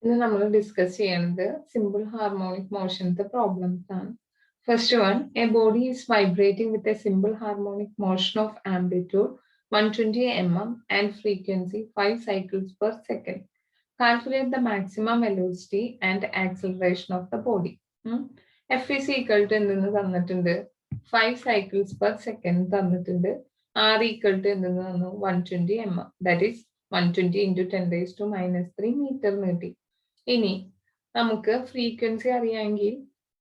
ഇന്ന് നമ്മൾ ഡിസ്കസ് ചെയ്യുന്നത് സിമ്പിൾ ഹാർമോണിക് മോഷൻത്തെ പ്രോബ്ലംസ് ആണ്. First one, A body is vibrating with a simple harmonic motion of amplitude 120 mm and frequency 5 cycles per second. Calculate the maximum velocity and acceleration of the body. F is equal to എന്തെന്ന് തന്നിട്ടുണ്ട്, 5 cycles per second തന്നിട്ടുണ്ട്. R equal to എന്തെന്ന് തന്നു, 120 mm. That is 120 into 10 raised to minus 3 meter കിട്ടി. ഇനി നമുക്ക് frequency അറിയാമെങ്കിൽ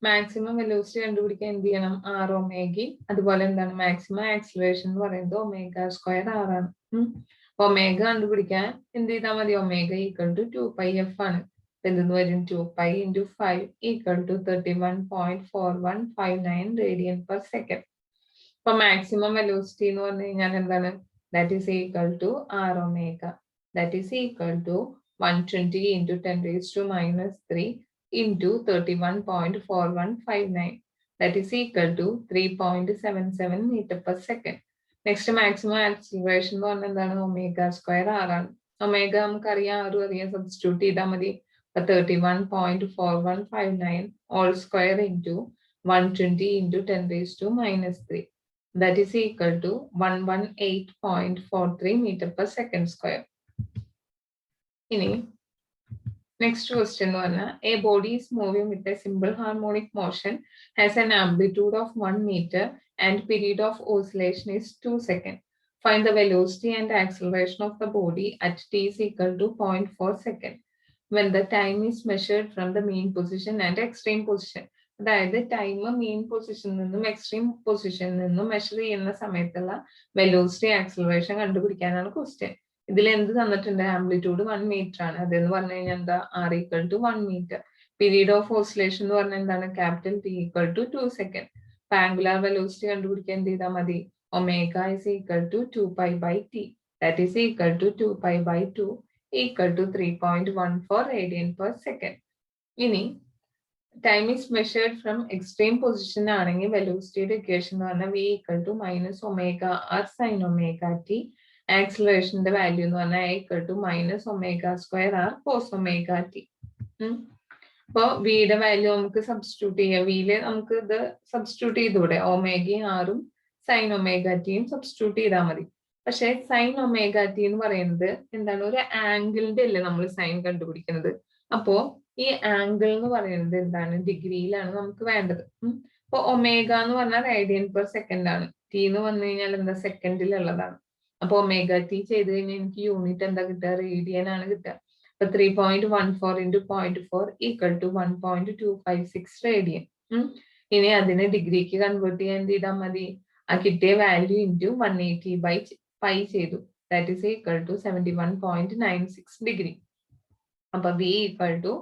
maximum velocity കണ്ടുപിടിക്കാൻ എന്ത് ചെയ്യണം, ആർ ഒമേഗയും അതുപോലെ എന്താണ് മാക്സിമം ആക്സിലറേഷൻ എന്ന് പറയുന്നത് ഒമേഗ സ്ക്വയർ ആറാണ്. ഒമേഗ കണ്ടുപിടിക്കാൻ എന്ത് ചെയ്താൽ മതി, ഒമേഗ ഈക്വൽ ടു 2πf ആണ്. എന്തെന്ന് വരും, 2π into 5 equal to 31.4159 radian per second. അപ്പൊ മാക്സിമം വെലോസിറ്റി എന്ന് പറഞ്ഞു കഴിഞ്ഞാൽ എന്താണ്, that is equal to r omega, that is equal to 120 into 10 raised to minus 3 into 31.4159. That is equal to 3.77 meter per second. Next maximum acceleration എന്ന് പറഞ്ഞാൽ എന്താണ്, omega square ആറാണ്. Omega നമുക്കറിയാം, ആറും അറിയാം, സബ്സ്റ്റിറ്റ്യൂട്ട് ചെയ്താൽ മതി. 31.4159 all square into 120 into 10 raised to minus 3. That is equal to 118.43 meter per second square. ഇനി നെക്സ്റ്റ് ക്വസ്റ്റ്യൻ എന്ന് പറഞ്ഞാൽ, A body is moving with a simple harmonic motion has N amplitude of 1 meter and period of oscillation is 2 seconds. Find the velocity and acceleration of the body at t is equal to 0.4 seconds when the time is measured from the mean position and extreme position. അതായത് time മീൻ പൊസിഷനിൽ നിന്നും extreme പൊസിഷനിൽ നിന്നും measure ചെയ്യുന്ന സമയത്തുള്ള velocity acceleration കണ്ടുപിടിക്കാനാണ് question. ഇതിൽ എന്ത് തന്നിട്ടുണ്ട്, ആംപ്ലിറ്റ്യൂഡ് 1 meter ആണ്. അതെന്ന് പറഞ്ഞു കഴിഞ്ഞാൽ എന്താ, r equal to 1 meter. Period of oscillation എന്ന് പറഞ്ഞാൽ എന്താണ്, capital T equal to 2 seconds. Angular velocity കണ്ടുപിടിക്കാൻ എന്ത് ചെയ്താൽ മതി, omega is equal to 2π/t, that is equal to 2π/2 equal to 3.14 radian per second. ഇനി time is measured from extreme position ആണെങ്കിൽ വെലോസിറ്റിയുടെ ഇക്വേഷൻ എന്ന് പറഞ്ഞാൽ v equal to minus omega r sine omega t. ആക്സിലറേഷന്റെ വാല്യൂ എന്ന് പറഞ്ഞാൽ equal to minus omega square r cos omega t. അപ്പൊ വിയുടെ വാല്യൂ നമുക്ക് സബ്സ്റ്റിറ്റ്യൂട്ട് ചെയ്യാം. വിയില് നമുക്ക് ഇത് സബ്സ്റ്റിറ്റ്യൂട്ട് ചെയ്തൂടെ, ഒമേഗയും ആറും സൈൻ ഒമേഗ ടിയും സബ്സ്റ്റിറ്റ്യൂട്ട് ചെയ്താൽ മതി. പക്ഷെ സൈൻ ഒമേഗ ടി എന്ന് പറയുന്നത് എന്താണ്, ഒരു ആംഗിളിന്റെ അല്ലേ നമ്മൾ സൈൻ കണ്ടുപിടിക്കുന്നത്. അപ്പോ ഈ ആംഗിൾ എന്ന് പറയുന്നത് എന്താണ്, ഡിഗ്രിയിലാണ് നമുക്ക് വേണ്ടത്. അപ്പൊ ഒമേഗ എന്ന് പറഞ്ഞാൽ റേഡിയൻ പെർ സെക്കൻഡ് ആണ്. ടി എന്ന് വന്നു കഴിഞ്ഞാൽ എന്താ, സെക്കൻഡിലുള്ളതാണ്. അപ്പൊ ഒമേഗ ടി ചെയ്ത് കഴിഞ്ഞാൽ എനിക്ക് യൂണിറ്റ് എന്താ കിട്ടുക, റേഡിയൻ ആണ് കിട്ടുക. അപ്പൊ 3.14 into 0.4 ഈക്വൽ ടു 1.256 റേഡിയൻ. ഇനി അതിനെ ഡിഗ്രിക്ക് കൺവേർട്ട് ചെയ്യാൻ എന്ത് ചെയ്താൽ മതി, ആ കിട്ടിയ വാല്യൂ ഇൻറ്റു 180/π ചെയ്തു. That is equal to 71.96 degree. അപ്പൊ v equal to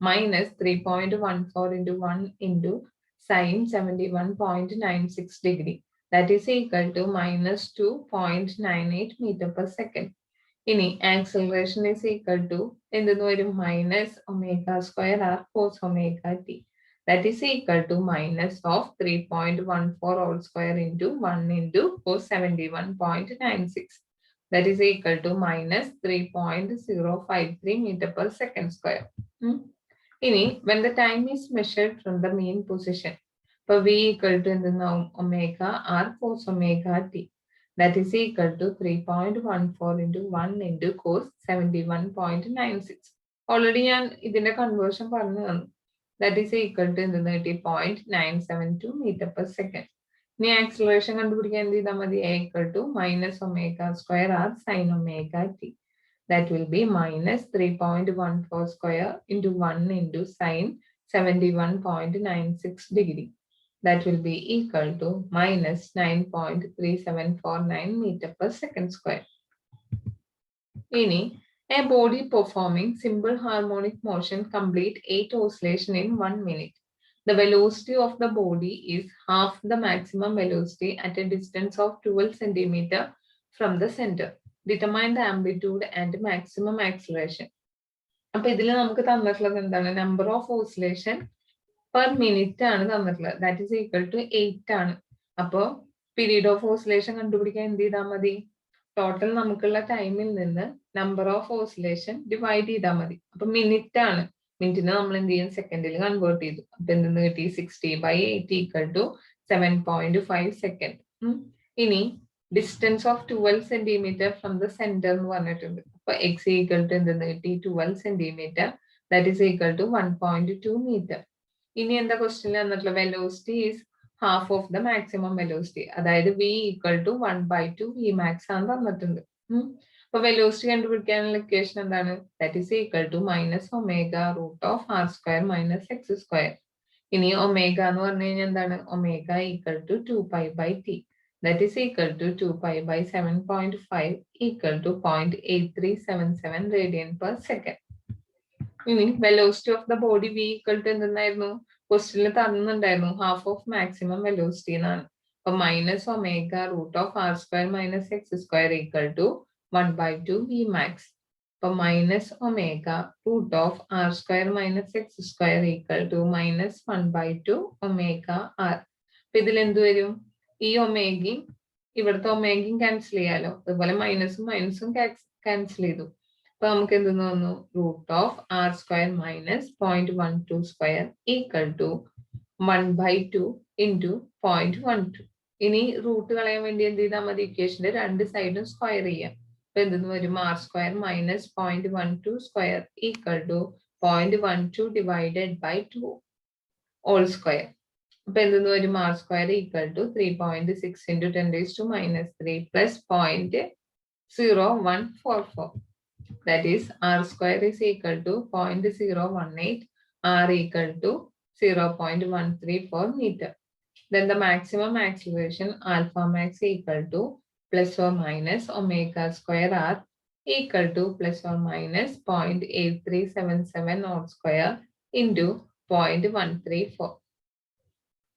minus 3.14 into 1 into sine 71.96 degree. That is equal to minus 2.98 meter per second. ഇനി ആക്സിലറേഷൻ is equal to എന്തെന്ന് വരും, minus omega square r cos omega t. That is equal to minus of 3.14 all square into 1 into cos 71.96. That is equal to minus 3.053 meter per second square. ഇനി when the time is measured from the mean position, for v equal to omega r cos omega t, that is equal to 3.14 into 1 into cos 71.96. Already ഞാൻ ഇതിന്റെ conversion പറഞ്ഞു തന്നു. That is equal to 0.972 meter per second. ഇനി acceleration കണ്ടുപിടിക്കാൻ എന്ത് ചെയ്താൽ മതി, equal to minus omega square r sin omega t. That will be minus 3.14 square into 1 into sin 71.96 degree. That will be equal to minus 9.3749 meter per second square. Ini, a body performing simple harmonic motion complete 8 oscillation in 1 minute. The velocity of the body is half the maximum velocity at a distance of 12 centimeter from the center. Determine the amplitude and maximum acceleration. അപ്പൊ ഇതിൽ നമുക്ക് തന്നിട്ടുള്ളത് എന്താണ്, number of oscillation per minute ആണ് തന്നിട്ടുള്ളത്. That is equal to 8 ആണ്. അപ്പോ period of oscillation കണ്ടുപിടിക്കാൻ എന്ത് ചെയ്താൽ മതി, ടോട്ടൽ നമുക്കുള്ള ടൈമിൽ നിന്ന് നമ്പർ ഓഫ് ഓസിലേഷൻ ഡിവൈഡ് ചെയ്താൽ മതി. അപ്പൊ മിനിറ്റ് ആണ്, മിനിറ്റിനെ നമ്മൾ എന്ത് ചെയ്യും, സെക്കൻഡിൽ കൺവേർട്ട് ചെയ്തു. അപ്പൊ എന്തെന്ന് കിട്ടി, 60/80 = 7.5 സെക്കൻഡ്. ഇനി distance of 12 centimetre from the centre എന്ന് പറഞ്ഞിട്ടുണ്ട്. അപ്പൊ x = എന്തെന്ന് കിട്ടി, 12 centimetre, that is equal to 1.2 metre. ഇനി എന്താ ക്വസ്റ്റ്യനിൽ തന്നിട്ടുള്ള velocity is half of the maximum velocity, അതായത് v = 1/2 Vmax ആണ് തന്നിട്ടുണ്ട്. അപ്പൊ വെലോസിറ്റി കണ്ടുപിടിക്കാനുള്ള ഇക്വേഷൻ എന്താണ്, that is equal to -ω√r² - x². ഇനി ഒമേഗ എന്ന് പറഞ്ഞു കഴിഞ്ഞാൽ എന്താണ്, ω = 2π/t, that is equal to 2π/7.5 = 0.8377 radian/second. ഇനി velocity of the body v = എന്തെന്നായിരുന്നു, ക്വസ്റ്റ്യനിൽ തന്നിട്ടുണ്ടായിരുന്നു ഹാഫ് ഓഫ് മാക്സിമം വെലോസിറ്റി എന്നാണ്. അപ്പൊ -ω√r² - x² = 1/2 Vmax. അപ്പൊ -ω√r² - x² = -1/2 ωr. അപ്പൊ ഇതിൽ എന്ത് വരും, ഈ ഒമേഗയും ഇവിടുത്തെ ഒമേഗയും ക്യാൻസൽ ചെയ്യാലോ, അതുപോലെ മൈനസും മൈനസും ക്യാൻസൽ ചെയ്തു. അപ്പൊ നമുക്ക് എന്തെന്ന് വന്നു, √r² - 0.12² = 1/2 × 0.12. ഇനി റൂട്ട് കളയാൻ വേണ്ടി എന്ത് ചെയ്താൽ മതി, ഇക്വേഷന്റെ രണ്ട് സൈഡും സ്ക്വയർ ചെയ്യാം. അപ്പൊ എന്തെന്ന് വരും, r² - 0.12² = 0.12 / 2 ഹോൾ സ്ക്വയർ. അപ്പൊ എന്തെന്ന് വരും, r² = 3.6 × 10⁻³ + 0.0144. That is r² is equal to 0.018, r = 0.134 meter. Then the maximum acceleration alpha max equal to ± ω²r equal to ± 0.8377² into 0.134.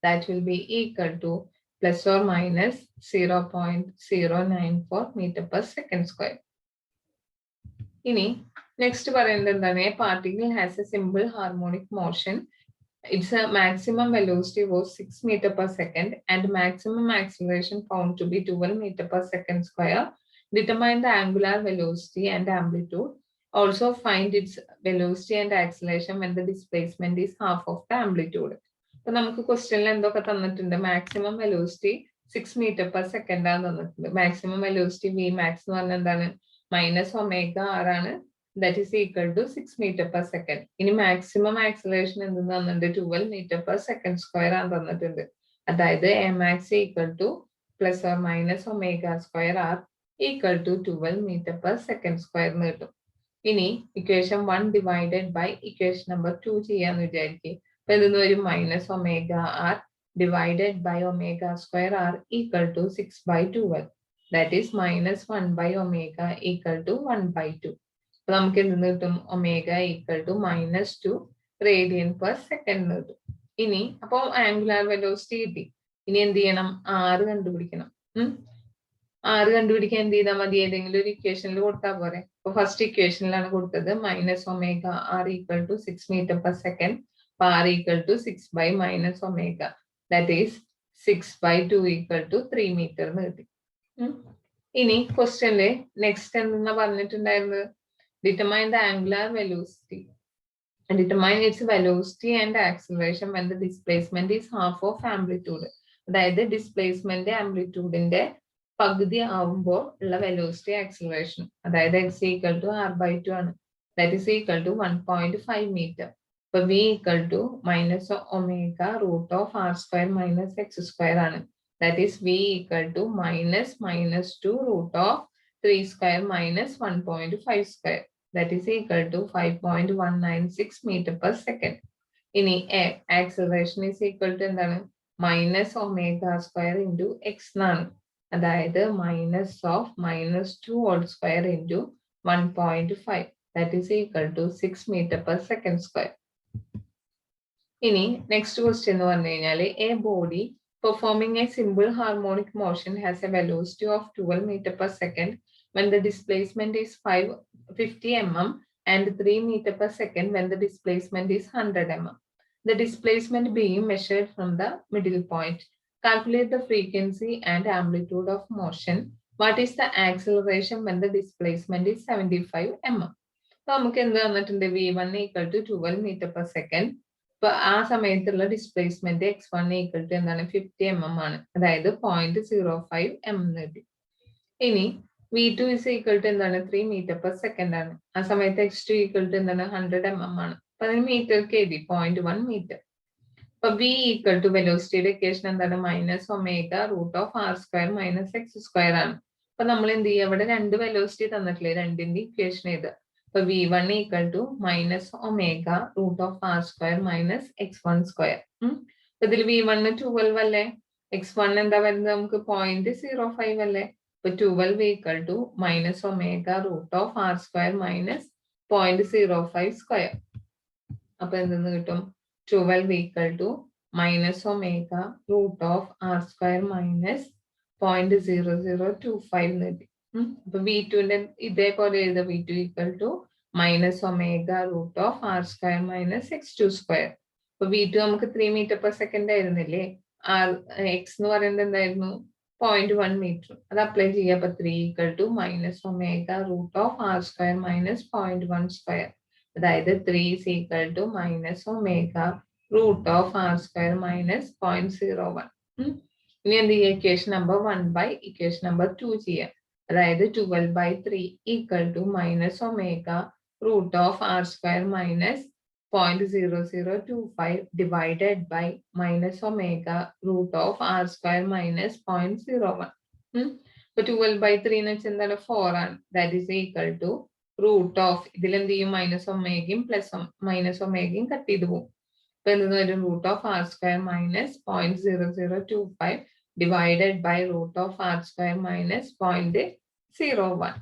That will be equal to ± 0.094 meter/second². ഇനി next പറയുന്നത് എന്താണ്, A particle has A simple harmonic motion. Its maximum velocity was 6 meter/second and maximum acceleration found to be 12 meter/second². Determine the angular velocity and amplitude. Also find its velocity and acceleration when the displacement is half of the amplitude. അപ്പൊ നമുക്ക് ക്വസ്റ്റ്യനിൽ എന്തൊക്കെ തന്നിട്ടുണ്ട്, maximum velocity 6 meter/second ആണ് തന്നിട്ടുണ്ട്. Maximum velocity Vmax എന്ന് പറഞ്ഞാൽ എന്താണ്, -ω/r ആണ്, that is equal to 6 meter/second. ഇനി മാക്സിമം ആക്സിലറേഷൻ എന്ത് തന്നിട്ടുണ്ട്, 12 meter/second² ആണ് തന്നിട്ടുണ്ട്. അതായത് Amax = ±ω²r equal to 12 meter/second² എന്ന് കിട്ടും. ഇനി equation 1 divided by equation number 2 ചെയ്യാന്ന് വിചാരിക്കും. അപ്പൊ എന്തെന്ന് വരും, -ω/r divided by ω²r equal to 6/12. That is -1/ω equal to 1/2. അപ്പൊ നമുക്ക് എന്തെന്ന് കിട്ടും, ω = -2 radian/second എന്ന് കിട്ടും. ഇനി അപ്പൊ ആംഗുലാർ വെലോസിറ്റി കിട്ടി. ഇനി എന്ത് ചെയ്യണം, r കണ്ടുപിടിക്കണം. r കണ്ടുപിടിക്കാൻ എന്ത് ചെയ്താൽ മതി, ഏതെങ്കിലും ഒരു ഇക്വേഷനിൽ കൊടുത്താൽ പോരെ. അപ്പൊ ഫസ്റ്റ് ഇക്വേഷനിലാണ് കൊടുത്തത് -ω/r equal to 6 meter/second. r equal to 6/-ω, that is 6/2 equal to 3 meter എന്ന് കിട്ടി. ഇനി ക്വസ്റ്റ്യനില് നെക്സ്റ്റ് എന്താ പറഞ്ഞിട്ടുണ്ടായിരുന്നത്, determine the angular velocity and determine its velocity and acceleration when the displacement is half of amplitude. അതായത് displacement ആംപ്ലിറ്റ്യൂഡിന്റെ പകുതി ആവുമ്പോൾ ഉള്ള velocity acceleration, അതായത് x = r/2 ആണ്, that is equal to 1.5 meter. അപ്പൊ v = -ω√r² - x² ആണ്, that is v = -√3² - 1.5². That is equal to 5.196 meter/second. ഇനി acceleration is equal to എന്താണ്, -ω² × x എന്നാണ്, അതായത് -2² × 1.5, that is equal to 6 meter/second². ഇനി നെക്സ്റ്റ് ക്വസ്റ്റ്യൻ എന്ന് പറഞ്ഞു കഴിഞ്ഞാൽ, A body performing a simple harmonic motion has a velocity of 12 meter/second when the displacement is 50 mm and 3 meter/second when the displacement is 100 mm. The displacement being measured from the middle point. Calculate the frequency and amplitude of motion What is the acceleration when the displacement is 75 mm? അപ്പൊ നമുക്ക് എന്ത് തന്നിട്ടുണ്ട് v1 equal to 12 meter per second. അപ്പൊ ആ സമയത്തുള്ള displacement x1 equal to എന്താണ് 50 mm ആണ്, അതായത് 0.05 m കിട്ടി. ഇനി v2 is equal to എന്താണ് 3 meter per second ആണ്, ആ സമയത്ത് x2 equal to എന്താണ് 100 mm ആണ്. അപ്പൊ അതിന് മീറ്റർക്ക് എഴുതി 0.1 meter. അപ്പൊ v equal to വെലോസിറ്റിയുടെ ഇക്വേഷൻ എന്താണ് minus omega root of r square minus x square ആണ്. അപ്പൊ നമ്മൾ എന്ത് ചെയ്യുക, അവിടെ രണ്ട് വെലോസിറ്റി തന്നിട്ടില്ലേ, രണ്ടിന്റെ ഇക്വേഷൻ എഴുതുക. അപ്പൊ v1 equal to minus omega root of r square minus x1 square. ഇതിൽ v1 12 അല്ലേ, x1 എന്താ വരുന്നത് നമുക്ക് 0.05 അല്ലേ. അപ്പൊ 12 equal to minus omega root of r square minus 0.05 square. അപ്പൊ എന്തെന്ന് കിട്ടും 12 equal to minus omega root of r square minus 0.0025 കിട്ടി. അപ്പൊ v2 ഇതേപോലെ എഴുത v2 equal to minus omega root of r square minus x2 square. അപ്പൊ v2 നമുക്ക് 3 meter per second ആയിരുന്നില്ലേ, x എന്ന് പറയുന്നത് എന്തായിരുന്നു 0.1 meter. അത് അപ്ലൈ ചെയ്യാം. അപ്പൊ 3 equal to minus omega root of r square minus 0.1 square. അതായത് 3 is equal to minus omega root of r square minus 0.01. ഇനി എന്ത് ചെയ്യുക, equation number 1 by equation number 2 ചെയ്യാം. അതായത് 12/3 equal to minus omega root of r square minus 0.0025 divided by minus omega root of r square minus 0.01. അപ്പൊ 12/3 എന്ന് വെച്ചാൽ എന്താണ് 4 ആണ്. That is equal to root of ഇതിൽ എന്ത് ചെയ്യും മൈനസ് ഒമേഗയും പ്ലസ് മൈനസ് ഒമേഗയും കട്ട് ചെയ്ത് പോകും. അപ്പൊ എന്തെന്ന് വരും root of r square minus 0.0025 divided by root of r square minus 0.01.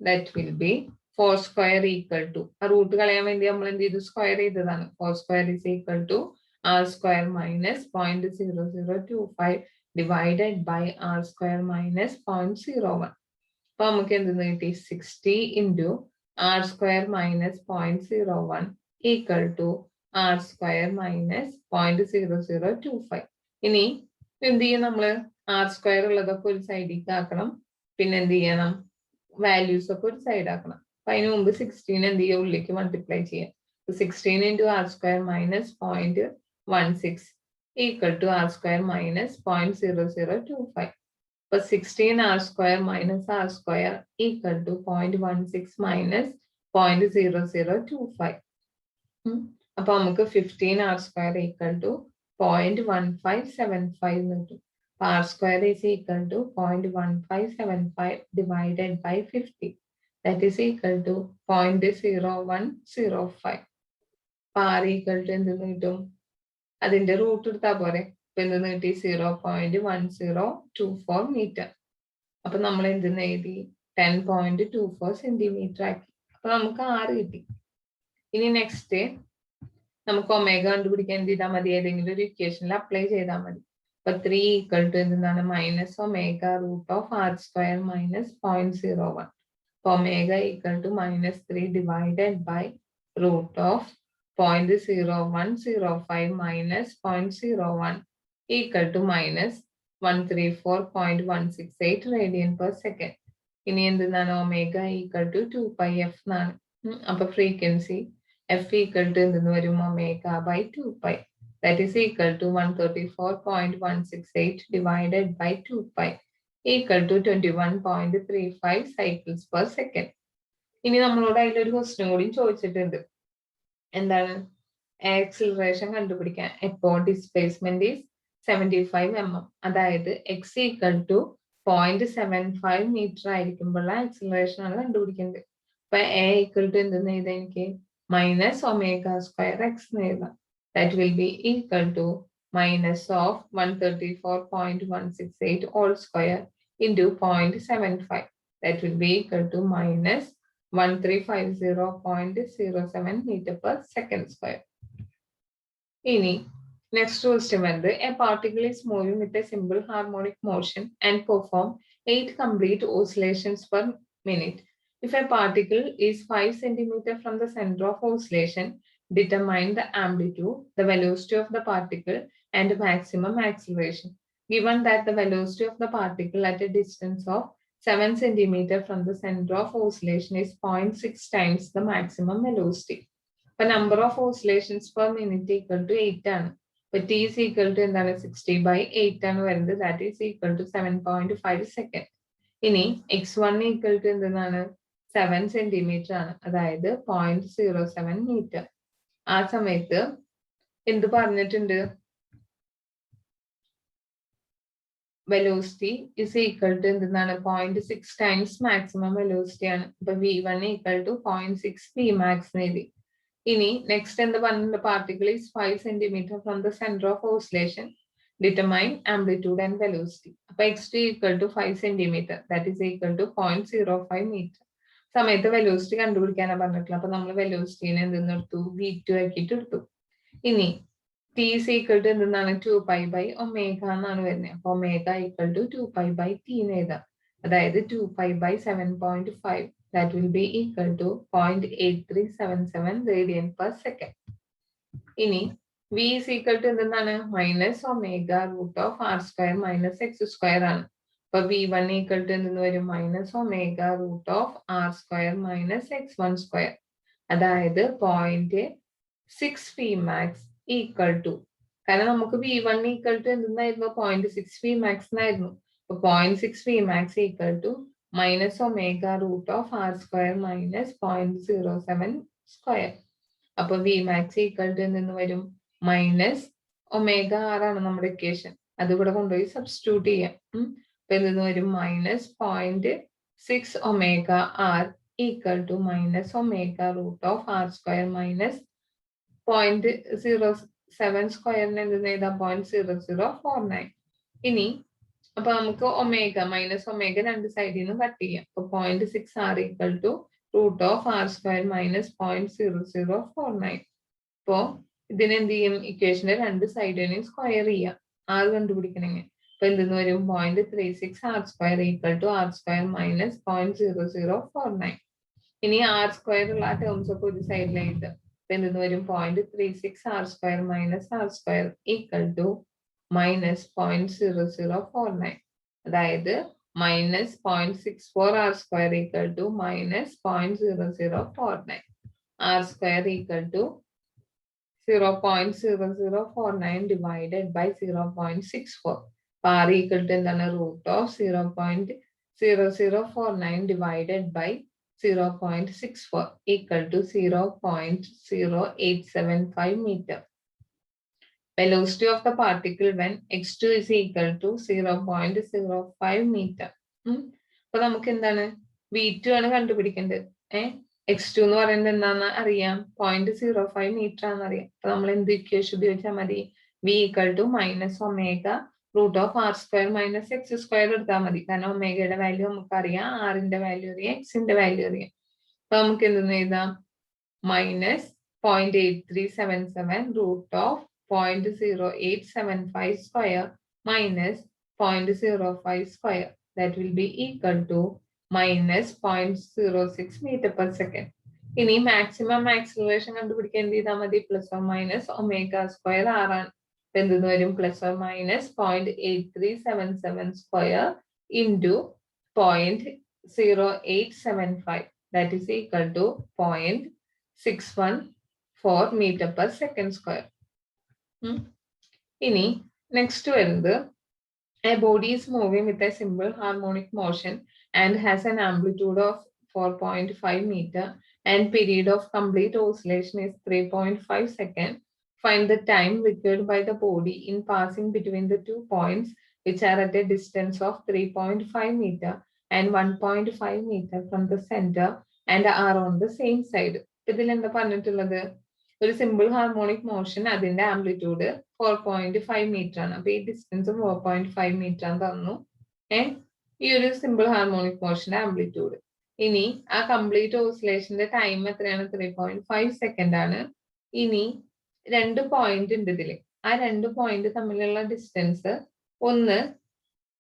That will be 4 square equal to, ആ റൂട്ട് കളയാൻ വേണ്ടി നമ്മൾ എന്ത് ചെയ്തു സ്ക്വയർ ചെയ്തതാണ്. 4 square is equal to r square minus 0.0025 divided by r square minus 0.01. അപ്പൊ നമുക്ക് എന്തെന്ന് കിട്ടി 60 into r square minus 0.01 equal to r square minus 0.0025. ഇനി എന്ത് ചെയ്യും, നമ്മള് ആർ സ്ക്വയർ ഉള്ളതൊക്കെ ഒരു സൈഡിലേക്ക് ആക്കണം, പിന്നെ എന്ത് ചെയ്യണം വാല്യൂസ് ഒക്കെ ഒരു സൈഡ് ആക്കണം. അപ്പൊ അതിന് മുമ്പ് 16 എന്ത് ചെയ്യുക ഉള്ളിലേക്ക് മൾട്ടിപ്ലൈ ചെയ്യാം. 16 into r square minus 0.16 equal to r square minus 0.0025. അപ്പൊ 16 r square minus r square equal to 0.16 minus 0.0025. അപ്പൊ നമുക്ക് 15 ആർ സ്ക്വയർ ഈക്വൽ ടു 0.1575 കിട്ടും. R square is equal to 0.1575 divided by 50. That is equal to 0.0105. അപ്പൊ R equal to എന്തെന്ന് കിട്ടും, അതിന്റെ root എടുത്താൽ പോരെ. അപ്പൊ എന്തെന്ന് കിട്ടി 0.1024 മീറ്റർ. അപ്പൊ നമ്മൾ എന്തെന്ന് എഴുതി 10.24 സെന്റിമീറ്റർ ആക്കി. അപ്പൊ നമുക്ക് ആറ് കിട്ടി. ഇനി നെക്സ്റ്റ് നമുക്ക് ഒമേഗ കണ്ടുപിടിക്കാൻ എന്ത് ചെയ്താൽ മതി, ഏതെങ്കിലും ഒരു ഇക്വേഷനിൽ അപ്ലൈ ചെയ്താൽ മതി. അപ്പൊ 3 ഈക്വൽ ടു എന്താണ് minus omega root of r square minus 0.01. അപ്പൊ omega equal to minus 3 divided by root of 0.0105 minus 0.01 equal to minus 134.168 radian per second. ഇനി എന്താണ് ഒമേഗ ഈക്വൽ ടു 2πf എന്നാണ്. അപ്പൊ ഫ്രീക്വൻസി f ഈക്വൽ ടു എന്തെന്ന് വരും omega by 2π. That is equal to 134.168 divided by 2π equal to 21.35 cycles per second. ഇനി നമ്മളോട് അതിലൊരു question കൂടി ചോദിച്ചിട്ടുണ്ട്. എന്താണ് ആക്സിലറേഷൻ കണ്ടുപിടിക്കാൻ എപ്പോൾ ഡിസ്പ്ലേസ്മെന്റ് ഈസ് 75 mm, അതായത് x ഈക്വൽ ടു 0.75 മീറ്റർ ആയിരിക്കുമ്പോഴുള്ള ആക്സിലറേഷൻ ആണ് കണ്ടുപിടിക്കുന്നത്. അപ്പൊ a ഈക്വൽ ടു എന്തെന്ന് എഴുതാം, എനിക്ക് മൈനസ് ഒമേഗ സ്ക്വയർ എക്സ് എന്ന് എഴുതാം. That will be equal to minus of 134.168 whole square into 0.75. That will be equal to minus 1350.07 meter per second square. ഇനി next question വരുന്നത് a particle is moving with a simple harmonic motion and perform 8 complete oscillations per minute. If a particle is 5 centimeter from the center of oscillation, determine the amplitude, the velocity of the particle and maximum acceleration. Given that the velocity of the particle at a distance of 7 centimeter from the center of oscillation is 0.6 times the maximum velocity. The number of oscillations per minute equal to 8 ആണ്. But t is equal to എന്താണ് 60/8 ആണ് വരുന്നത്. That is equal to 7.5 second. ഇനി x1 equal to എന്താണ് 7 centimeter ആണ്. അതായത് 0.07 meter. ആ സമയത്ത് എന്ത് പറഞ്ഞിട്ടുണ്ട്? വെലോസിറ്റി ഇസ് ഈക്വൽ ടു എന്താണ് 0.6 ടൈംസ് മാക്സിമം വെലോസിറ്റി ആണ്. അപ്പൊ v1 ഈക്വൽ ടു 0.6 vmax എഴുതി. ഇനി നെക്സ്റ്റ് എന്ത് പറഞ്ഞിട്ടുണ്ട്? Particle is 5 centimetre from the centre of oscillation, determine amplitude and velocity. അപ്പൊ x2 equal to 5 centimetre, that is equal to 0.05 metre. സമയത്ത് velocity കണ്ടുപിടിക്കാനാണ് പറഞ്ഞിട്ടുള്ളത്. അപ്പൊ നമ്മൾ വെലോസിറ്റിനെ എന്തെന്നെടുത്തു? v2 ആക്കിയിട്ട് എടുത്തു. ഇനി t is equal to എന്താണ് 2π/omega എന്നാണ് വരുന്നത്. അപ്പൊ omega equal to 2π/t എന്ന് എഴുതാം. അതായത് 2π/7.5 that will be equal to 0.8377 radian per second. ഇനി v is equal to എന്താണ് minus omega root of r square minus x square ആണ്. അപ്പൊ v1 equal to എന്തെന്ന് വരും? Minus omega root of r square minus x1 square. അതായത് 0.6 vmax equal to, കാരണം നമുക്ക് v1 equal to എന്തായിരുന്നു? 0.6 vmax എന്നായിരുന്നു. അപ്പൊ 0.6 vmax equal to minus omega root of r square minus 0.07 square. അപ്പൊ vmax ഈക്വൽ ടു എന്തെന്ന് വരും? മൈനസ് ഒമേഗ ആർ ആണ് നമ്മുടെ ഇക്വേഷൻ. അത് ഇവിടെ കൊണ്ടുപോയി സബ്സ്റ്റിറ്റ്യൂട്ട് ചെയ്യാം. അപ്പൊ എന്തെന്ന് വരും? Minus 0.6 omega r equal to minus omega root of r square minus 0.07 സ്ക്വയറിന് എന്തെന്ന് എഴുതാം? 0.0049. ഇനി അപ്പൊ നമുക്ക് ഒമേഗ മൈനസ് ഒമേഗ രണ്ട് സൈഡിൽ നിന്നും കട്ട് ചെയ്യാം. അപ്പൊ 0.6 r equal to root of r square minus 0.0049. അപ്പോ ഇതിന് എന്ത് ചെയ്യും? ഇക്വേഷന്റെ രണ്ട് സൈഡിനെയും സ്ക്വയർ ചെയ്യാം ആർ കണ്ടുപിടിക്കണമെങ്കിൽ. അപ്പൊ എന്തെന്ന് വരും? 0.36 r square equal to r square minus 0.0049. ഇനി ആർ സ്ക്വയർ ഉള്ള ആ ടേംസ് ഒക്കെ ഒരു സൈഡിലായിട്ട് എന്തെന്ന് വരും? 0.36 r square minus r square equal to minus 0.0049. അതായത് minus 0.64 r square equal to minus 0.0049. R square equal to 0.0049 divided by 0.64. R equal to എന്താണ്? Root of 0.0049 divided by 0.64 equal to 0.0875 meter. Velocity of the particle when x2 is equal to 0.05 meter. അപ്പൊ നമുക്ക് എന്താണ്? v2 ആണ് കണ്ടുപിടിക്കേണ്ടത്. x2 എന്ന് പറയുന്നത് എന്താണെന്ന് അറിയാം, 0.05 മീറ്റർ ആണെന്ന് അറിയാം. അപ്പൊ നമ്മൾ എന്ത് ഇക്വേഷൻ ഉപയോഗിച്ചാൽ മതി? v equal to minus omega root of r square minus x square എടുത്താൽ മതി. കാരണം ഒമേഗയുടെ വാല്യൂ നമുക്കറിയാം, ആറിന്റെ വാല്യൂ അറിയാം, എക്സിന്റെ വാല്യൂ അറിയാം. അപ്പൊ നമുക്ക് എന്തെന്ന് എഴുതാം? Minus 0.8377 root of 0.0875 square minus 0.05 square. That will be equal to minus 0.06 metre per second. ഇനി മാക്സിമം ആക്സിലറേഷൻ കണ്ടുപിടിക്കാൻ എന്ത് ചെയ്താൽ മതി? Plus or minus omega square ആറാണ്. എന്തെന്ന് വരും? Plus or minus 0.8377 square into 0.0875. That is equal to 0.614 metre per second square. ഇനി next വരുന്നത് a body is moving with a simple harmonic motion and has an amplitude of 4.5 meter and period of complete oscillation is 3.5 seconds. Find the time required by the body in passing between the 2 points which are at a distance of 3.5 meter and 1.5 meter from the center and are on the same side. ഇതിൽ എന്താ പറഞ്ഞിട്ടുള്ളത്? ഒരു simple harmonic motion, അതിന്റെ amplitude 4.5 metre ആണ്. അപ്പൊ ഈ distance 4.5 metre ആണ് തന്നു. ഈ ഒരു സിമ്പിൾ ഹാർമോണിക് മോഷന്റെ ആംപ്ലിറ്റ്യൂഡ്. ഇനി ആ കംപ്ലീറ്റ് ഓസിലേഷന്റെ ടൈം എത്രയാണ്? 3.5 സെക്കൻഡ് ആണ്. ഇനി രണ്ട് പോയിന്റ് ഉണ്ട് ഇതില്. ആ രണ്ട് പോയിന്റ് തമ്മിലുള്ള ഡിസ്റ്റൻസ് ഒന്ന്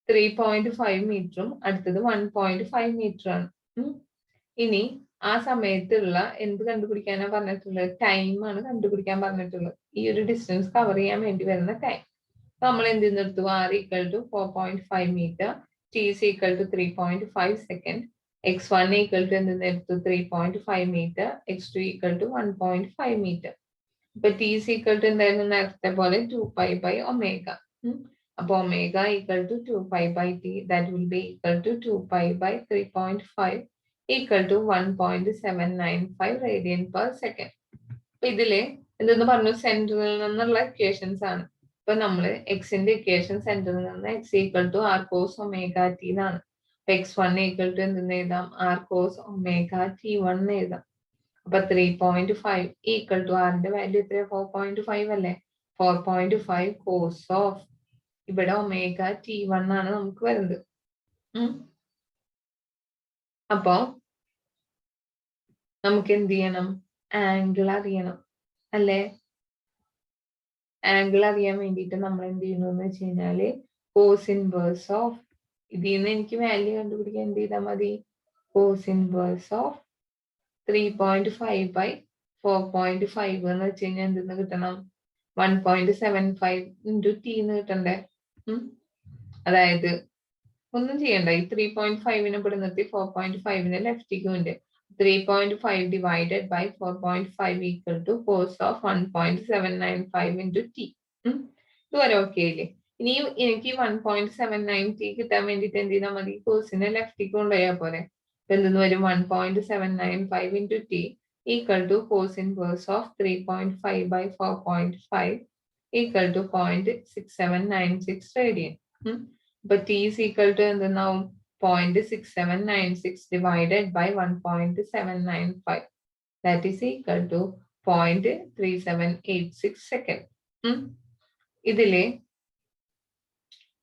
3.5 മീറ്ററും അടുത്തത് 1.5 മീറ്റർ ആണ്. ഇനി ആ സമയത്തുള്ള എന്ത് കണ്ടുപിടിക്കാനാണ് പറഞ്ഞിട്ടുള്ളത്? ടൈമാണ് കണ്ടുപിടിക്കാൻ പറഞ്ഞിട്ടുള്ളത്. ഈ ഒരു ഡിസ്റ്റൻസ് കവർ ചെയ്യാൻ വേണ്ടി വരുന്ന ടൈം. നമ്മൾ എന്ത് എടുത്തു? r equal to 4.5 metre, t t is equal to 3.5 second, x1 equal to 3.5 meter, x2 equal to 1.5 meter. ഇപ്പൊ t is equal to എന്തായിരുന്നു നേരത്തെ പോലെ 2 pi by omega. അപ്പൊ omega equal to 2 pi by t, that will be equal to 2 pi by 3.5 equal to 1.795 radian per second. അപ്പൊ ഇതില് എന്തെന്ന് പറഞ്ഞു, സെന്ററിൽ നിന്നുള്ള ഇക്വേഷൻസ് ആണ്. ഇപ്പൊ നമ്മള് എക്സിന്റെ ഇക്വേഷൻ സെന്ററിൽ നിന്ന് x equal to r cos omega t എന്നാണ്. x1 ഈക്വൽ ടു എന്തെന്ന് എഴുതാം, ആർ കോസ് ഒമേഗ t1 എഴുതാം. അപ്പൊ 3.5 ഈക്വൽ ടു ആറിന്റെ വാല്യൂ എത്ര, 4.5 അല്ലേ, 4.5 കോസ് ഓഫ് ഇവിടെ ഒമേഗ t1 ആണ് നമുക്ക് വരുന്നത്. അപ്പൊ നമുക്ക് എന്ത് ചെയ്യണം, ആംഗിൾ അറിയണം അല്ലെ. ആംഗിൾ അറിയാൻ വേണ്ടിയിട്ട് നമ്മൾ എന്ത് ചെയ്യുന്നു എന്ന് വെച്ച് കഴിഞ്ഞാല് കോസ് ഇൻവേഴ്സ് ഓഫ്, ഇതിൽ നിന്ന് എനിക്ക് വാല്യൂ കണ്ടുപിടിക്കാൻ എന്ത് ചെയ്താൽ മതി, കോസ് ഇൻവേഴ്സ് ഓഫ് 3.5 by 4.5 എന്ന് വെച്ച് കഴിഞ്ഞാൽ എന്തെന്ന് കിട്ടണം, 1.75 into t എന്ന് കിട്ടണ്ടേ. അതായത് ഒന്നും ചെയ്യണ്ട, ഈ 3.5 ഇവിടെ നിർത്തി 4.5 ലെഫ്റ്റിക്കും ഉണ്ട്. 3.5 divided by 4.5 equal to cos of 1.795 into t. ഇതുവരെ ഓക്കെ ഇല്ലേ. ഇനി എനിക്ക് 1.79 t കിട്ടാൻ വേണ്ടിട്ട് എന്ത് ചെയ്താൽ മതി, കോസിനെ ലെഫ്റ്റിക്ക് കൊണ്ടുപോയാൽ പോലെ. എന്തെന്ന് വരും, 1.795 into t equal to cos inverse of 3.5 by 4.5 equal to 0.6796 radian. But t is equal to എന്തെന്നാവും, 0.6796 divided by 1.795, that is equal to 0.3786 second. ഇതിലെ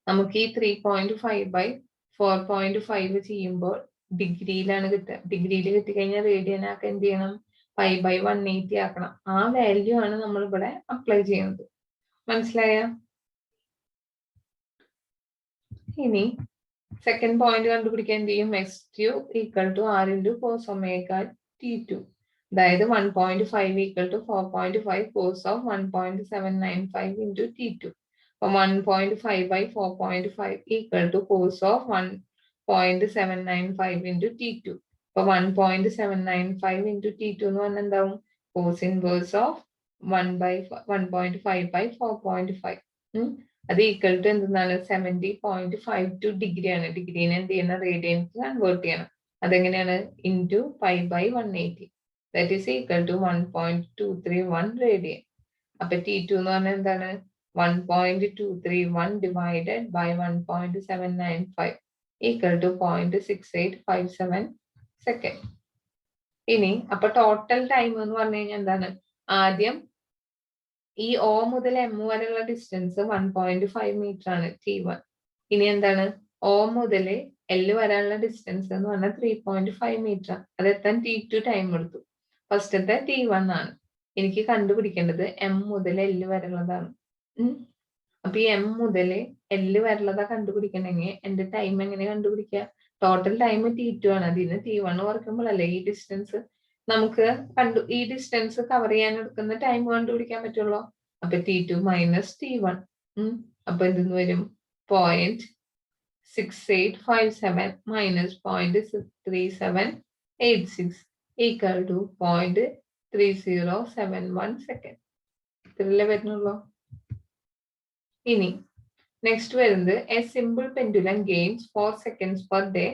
നമുക്ക് ഈ 3.5 by 4.5 ചെയ്യുമ്പോൾ ഡിഗ്രിയിലാണ് കിട്ടുക. ഡിഗ്രിയിൽ കിട്ടിക്കഴിഞ്ഞാൽ റേഡിയൻ ആക്കാൻ എന്ത് ചെയ്യണം, 5/180 ആക്കണം. ആ വാല്യൂ ആണ് നമ്മൾ ഇവിടെ അപ്ലൈ ചെയ്യുന്നത്. മനസ്സിലായ? ഇനി സെക്കൻഡ് പോയിന്റ് കണ്ടുപിടിക്കാൻ എന്ത് ചെയ്യും, x2 equal to r into cos omega t2. അതായത് 1.5 equal to 4.5 cos of 1.795 into t2. അപ്പൊ 1.5 by 4.5 equal to cos of 1.795 into t2. അപ്പൊ 1.795 ഇൻറ്റു t2 എന്ന് പറഞ്ഞാൽ എന്താവും, കോസ് ഇൻവേഴ്സ് ഓഫ് 1.5 by 4.5. അത് ഈക്വൽ ടു എന്താണ്, 70.52 ഡിഗ്രി ആണ്. ഡിഗ്രീനെ എന്ത് ചെയ്യണം, റേഡിയൻസ് കൺവേർട്ട് ചെയ്യണം. അതെങ്ങനെയാണ്, into 5/180, that is equal to 1.231 radian. അപ്പൊ t2 എന്ന് പറഞ്ഞാൽ എന്താണ്, 1.231 divided by 1.795 equal to 0.6857 second. ഇനി അപ്പൊ ടോട്ടൽ ടൈം എന്ന് പറഞ്ഞു കഴിഞ്ഞാൽ എന്താണ്, ആദ്യം ഈ O മുതൽ M വരെയുള്ള ഡിസ്റ്റൻസ് 1.5 മീറ്റർ ആണ് t1. ഇനി എന്താണ്, O മുതൽ L വരാനുള്ള ഡിസ്റ്റൻസ് എന്ന് പറഞ്ഞാൽ 3.5 മീറ്റർ. അതെത്താൻ t2 ടൈം എടുത്തു. ഫസ്റ്റത്തെ t1 ആണ്. എനിക്ക് കണ്ടുപിടിക്കേണ്ടത് M മുതൽ L വരെയുള്ളതാണ്. അപ്പൊ ഈ M മുതൽ L വരെയുള്ളതാ കണ്ടുപിടിക്കണമെങ്കിൽ എന്റെ ടൈം എങ്ങനെ കണ്ടുപിടിക്കുക, ടോട്ടൽ ടൈം t2 ആണ്. അതിന് t1 കുറയ്ക്കുമ്പോഴല്ലേ ഈ ഡിസ്റ്റൻസ് നമുക്ക് ഈ ഡിസ്റ്റൻസ് കവർ ചെയ്യാൻ എടുക്കുന്ന ടൈം കണ്ടുപിടിക്കാൻ പറ്റുള്ളൂ. അപ്പൊ t2 മൈനസ് t1. അപ്പൊ എന്തെന്ന് വരും, 0.6857 മൈനസ് 0.3786 ഈക്വൽ ടു 0.3071 സെക്കൻഡ്. ഇത്രയല്ലേ വരുന്നുള്ളൂ. ഇനി നെക്സ്റ്റ് വരുന്നത്, A simple pendulum gains 4 seconds per day.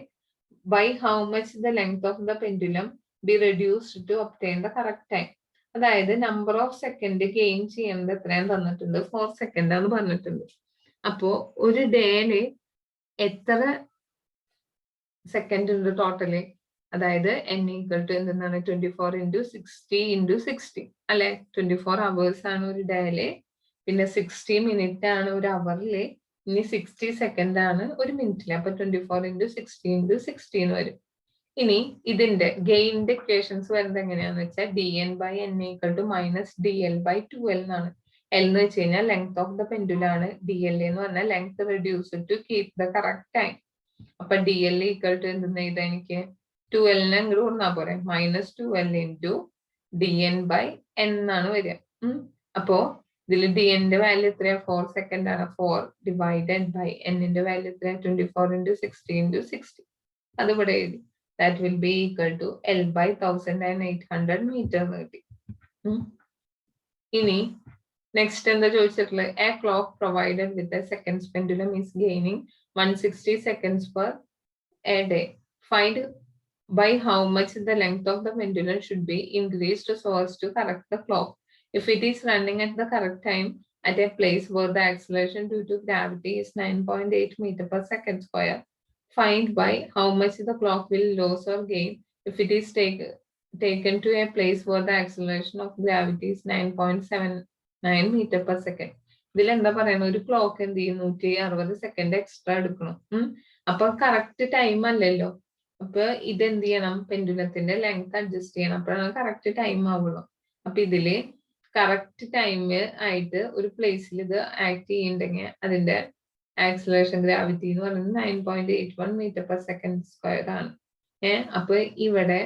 By how much the length of the pendulum be reduced to obtain the correct time. അതായത് നമ്പർ ഓഫ് സെക്കൻഡ് ഗെയിൻ ചെയ്യുന്നത് എത്രയും തന്നിട്ടുണ്ട്, 4 seconds ആണ് പറഞ്ഞിട്ടുണ്ട്. അപ്പോ ഒരു ഡേയില് എത്ര സെക്കൻഡ് ഉണ്ട് ടോട്ടല്, അതായത് n ഈക്വൽ ടു എന്താണ് 24 into 60 into 60 അല്ലെ. 24 hours ആണ് ഒരു ഡേയില്, പിന്നെ 60 minutes ആണ് ഒരു അവറില്, ഇനി 60 seconds ആണ് ഒരു മിനിറ്റില്. അപ്പൊ 24 into 60 into 60 വരും. ഇനി ഇതിന്റെ ഗെയിനിന്റെ ഇക്വേഷൻസ് വരുന്നത് എങ്ങനെയാന്ന് വെച്ചാൽ dn/n equal to minus dl/2l എന്നാണ്. L എന്ന് വെച്ച് കഴിഞ്ഞാൽ ലെങ്ത് ഓഫ് ദ പെൻഡുലം ആണ്, dl എന്ന് പറഞ്ഞാൽ length reduce to keep the correct time. അപ്പൊ dl ഈക്വൽ ടു എന്തെന്ന് എഴുതാം, എനിക്ക് 2l അങ്ങോട്ട് കൊടുത്താൽ പോരെ, മൈനസ് 2l into dn/n എന്നാണ് വരിക. അപ്പോ ഇതിൽ dn വാല്യൂ എത്രയാ 4 സെക്കൻഡ് ആണ് 4 ഡിവൈഡഡ് ബൈ n വാല്യൂ എത്രയാ 24 into 60 into 60 അത് ഇവിടെ എഴുതി that will be equal to L by 1800 meter കിട്ടി. ഇനി നെക്സ്റ്റ് എന്താ ചോദിച്ചിട്ടുള്ളത് a clock provided with a seconds pendulum is gaining 160 seconds per a day. Find by how much the length of the pendulum should be increased so as to correct the clock. If it is running at the correct time at a place where the acceleration due to gravity is 9.8 meter per second square, find by how much the clock will lose or gain if it is taken to a place where the acceleration of gravity is 9.79 meter per second. ഇതിൽ എന്താ പറയുന്നത് ഒരു clock എന്ത് ചെയ്യും 160 second extra എടുക്കണം. അപ്പൊ correct time അല്ലല്ലോ. അപ്പൊ ഇതെന്ത് ചെയ്യണം പെൻഡുലത്തിന്റെ ലെങ്ത് അഡ്ജസ്റ്റ് ചെയ്യണം അപ്പോഴാണ് കറക്റ്റ് ടൈം ആവുള്ളൂ. അപ്പൊ ഇതില് കറക്റ്റ് ടൈം ആയിട്ട് ഒരു പ്ലേസിൽ ഇത് ആക്ട് ചെയ്യുന്നുണ്ടെങ്കിൽ അതിന്റെ ആക്സിലറേഷൻ ഗ്രാവിറ്റി എന്ന് പറയുന്നത് 9.81 മീറ്റർ പെർ സെക്കൻഡ് സ്ക്വയർ ആണ്. അപ്പൊ ഇവിടെ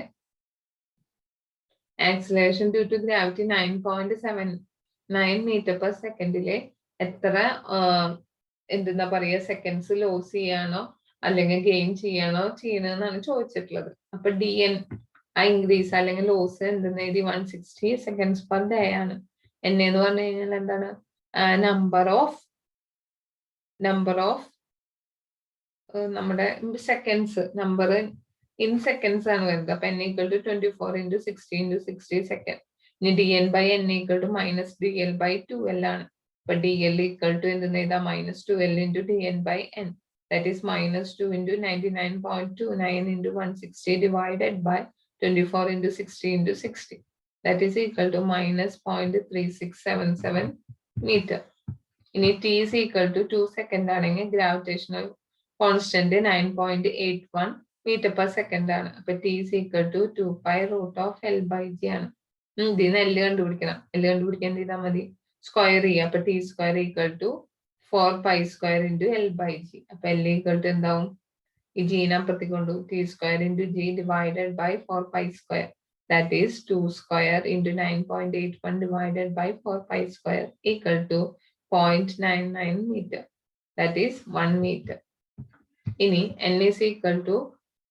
acceleration due to gravity 9.79 metre per സെക്കൻഡിലെ എത്ര എന്താ പറയാ സെക്കൻഡ്സ് ലോസ് ചെയ്യാനോ അല്ലെങ്കിൽ ഗെയിൻ ചെയ്യാനോ ചെയ്യണമെന്നാണ് ചോദിച്ചിട്ടുള്ളത്. അപ്പൊ dn ആ ഇൻക്രീസ് അല്ലെങ്കിൽ ലോസ് എന്തെന്ന് എഴുതി 160 സെക്കൻഡ്സ് പെർ ഡേ ആണ്. n എന്ന് പറഞ്ഞു കഴിഞ്ഞാൽ എന്താണ് നമ്പർ ഓഫ് നമ്മുടെ സെക്കൻഡ്സ് നമ്പർ ഇൻ സെക്കൻഡ്സ് ആണ് വരുന്നത്. അപ്പൊ n equal to 24 into 60 into 60 second. ഇനി dn by n equal to minus dl by 2l ആണ്. അപ്പൊ dl equal to എന്തെന്ന് എഴുതാം -2l into dn by n. That is -2 into 99.29 into 160 divided by 24 into 60 into 60. That is equal to -0.3677 meter. ഇനി t is equal to 2 second ആണെങ്കിൽ gravitational constant 9.81 metre per second ആണ്. അപ്പൊ t is equal to 2 pi root of L by G ആണ്. ഇതിന് L കണ്ടുപിടിക്കണം. L കണ്ടുപിടിക്കാൻ എന്ത് ചെയ്താൽ മതി സ്ക്വയർ ചെയ്യുക. അപ്പൊ t square equal to 4 pi square into L by G. അപ്പൊ L equal to എന്താവും ഈ ജീനെ അപ്പുറത്തേക്ക് കൊണ്ടു t square into G divided by 4 pi square. That is 2 square into 9.81 divided by 4 pi square equal to 0.99 meter. That is 1 meter. ഇനി n is equal to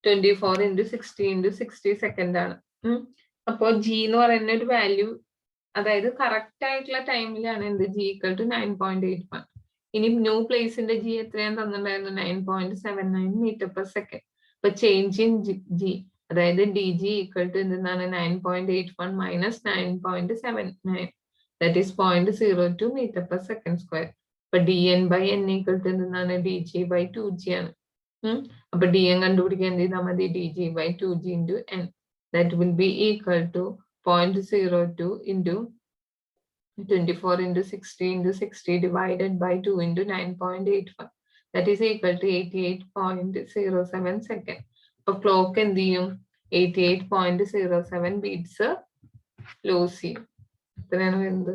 24 into 60 into 60 second ആണ്. അപ്പൊ G എന്ന് പറയുന്ന ഒരു വാല്യൂ അതായത് correct ആയിട്ടുള്ള ടൈമിലാണ് എന്ത് G equal to 9.81. ഇനി ന്യൂ പ്ലേസിന്റെ G എത്രയാണ് തന്നിട്ടുണ്ടായിരുന്നു 9.79 മീറ്റർ പെർ സെക്കൻഡ്. അപ്പൊ ചേഞ്ച് ഇൻ G അതായത് dg equal to എന്താണ് 9.81 minus 9.79 that is 0.02 meter per second square. അപ്പൊ dn by n equal to എന്താണ് dg by 2g ആണ്. അപ്പൊ dn കണ്ടുപിടിക്കാൻ എന്ത് ചെയ്താൽ മതി dg by 2g into n. That will be equal to 0.02 into 24 into 60 into 60 divided by 2 into 9.81. That is equal to 88.07 second. അപ്പൊ clock എന്ത് ചെയ്യും 88.07 ബീറ്റ്സ് ലോസ് ചെയ്യും. എത്രയാണ് വരുന്നത്